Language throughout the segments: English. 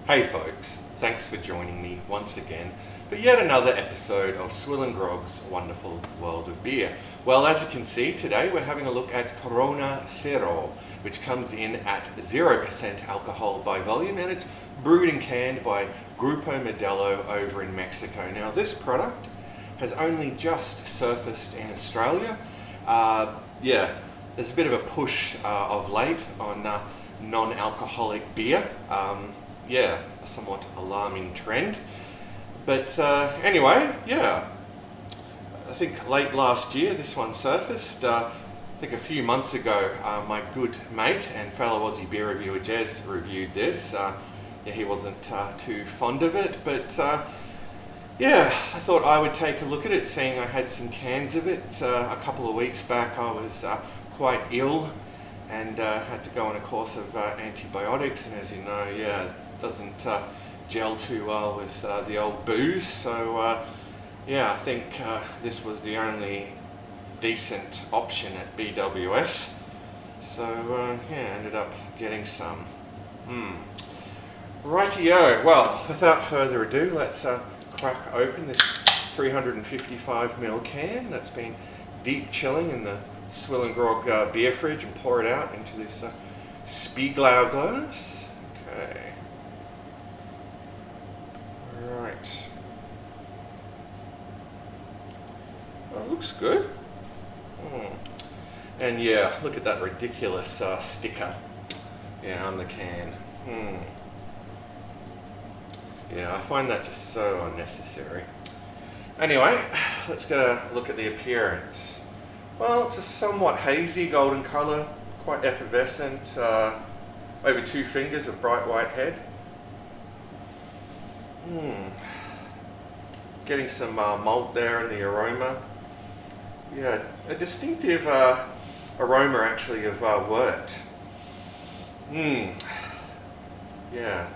Hey folks, thanks for joining me once again for yet another episode of SwillinGrog's wonderful world of beer. Well, as you can see, today we're having a look at Corona Cero, which comes in at 0% alcohol by volume, and it's brewed and canned by Grupo Modelo over in Mexico. Now, this product has only just surfaced in Australia. There's a bit of a push of late on non-alcoholic beer. A somewhat alarming trend. But anyway, I think late last year this one surfaced. I think a few months ago, my good mate and fellow Aussie beer reviewer Jez reviewed this. He wasn't too fond of it, but I thought I would take a look at it, seeing I had some cans of it. A couple of weeks back I was quite ill and had to go on a course of antibiotics, and as you know, it doesn't gel too well with the old booze. So I think this was the only decent option at BWS. So ended up getting some. Rightio. Well, without further ado, let's crack open this 355ml can that's been deep chilling in the SwillinGrog beer fridge and pour it out into this Spiegelau glass. Okay. Right. Well, it looks good. And look at that ridiculous sticker on the can. I find that just so unnecessary. Anyway, let's get a look at the appearance. Well, it's a somewhat hazy golden colour, quite effervescent, over 2 fingers of bright white head. Getting some malt there in the aroma. A distinctive aroma actually of wort.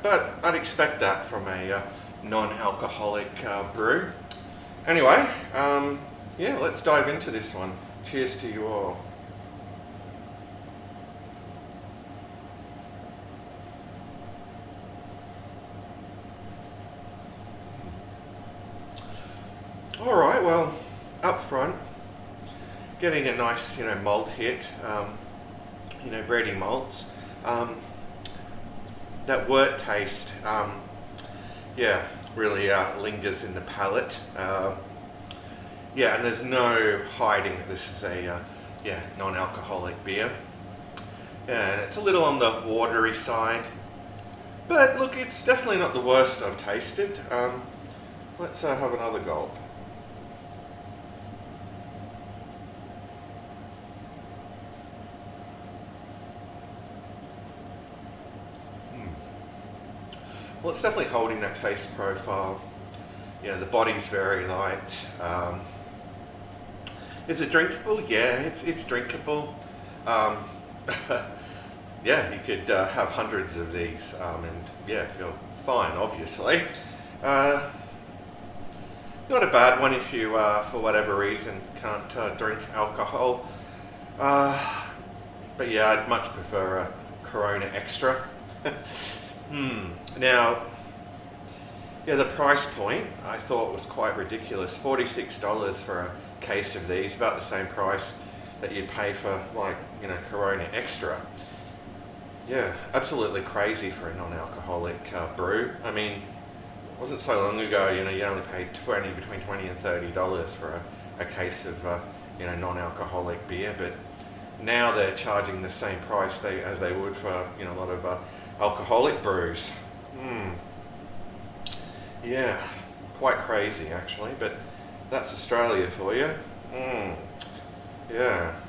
But I'd expect that from a non-alcoholic brew. Anyway, let's dive into this one. Cheers to you all. Alright, well, up front, getting a nice, malt hit, bready malts. That wort taste, really lingers in the palate. And there's no hiding that this is a non-alcoholic beer. And it's a little on the watery side, but look, it's definitely not the worst I've tasted. Let's have another gulp. Well, it's definitely holding that taste profile. The body's very light. Is it drinkable? Yeah, it's drinkable. You could have hundreds of these and feel fine, obviously. Not a bad one if you, for whatever reason, can't drink alcohol. But I'd much prefer a Corona Extra. Now, the price point I thought was quite ridiculous. $46 for a case of these, about the same price that you'd pay for Corona Extra. Absolutely crazy for a non-alcoholic brew. I mean, it wasn't so long ago, you only paid between $20 and $30 for a case of non-alcoholic beer, but now they're charging the same price as they would for a lot of alcoholic brews. Quite crazy actually, but that's Australia for you.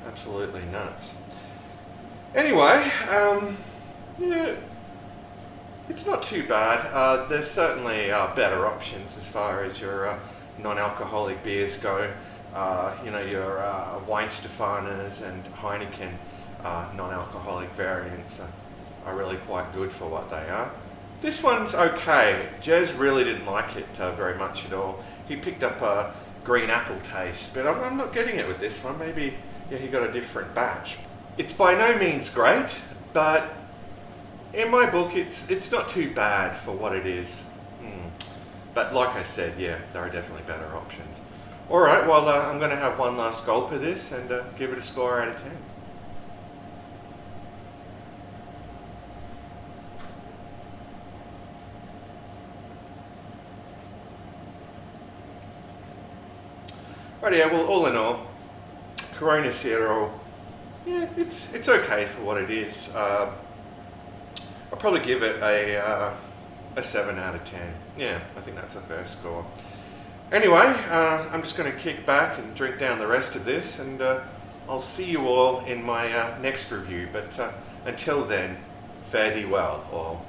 Absolutely nuts. Anyway, it's not too bad. There's certainly better options as far as your non-alcoholic beers go. Your Weinstefaners and Heineken non-alcoholic variants are really quite good for what they are. This one's okay. Jez really didn't like it very much at all. He picked up a green apple taste, but I'm not getting it with this one. Maybe he got a different batch. It's by no means great, but in my book, it's not too bad for what it is. But like I said, yeah, there are definitely better options. All right, well, I'm going to have one last gulp of this and give it a score out of 10. Right, yeah, well, all in all, Corona Cero, yeah, it's okay for what it is. I'll probably give it a 7 out of 10. Yeah, I think that's a fair score. Anyway, I'm just going to kick back and drink down the rest of this, and I'll see you all in my next review. But until then, fare thee well, all.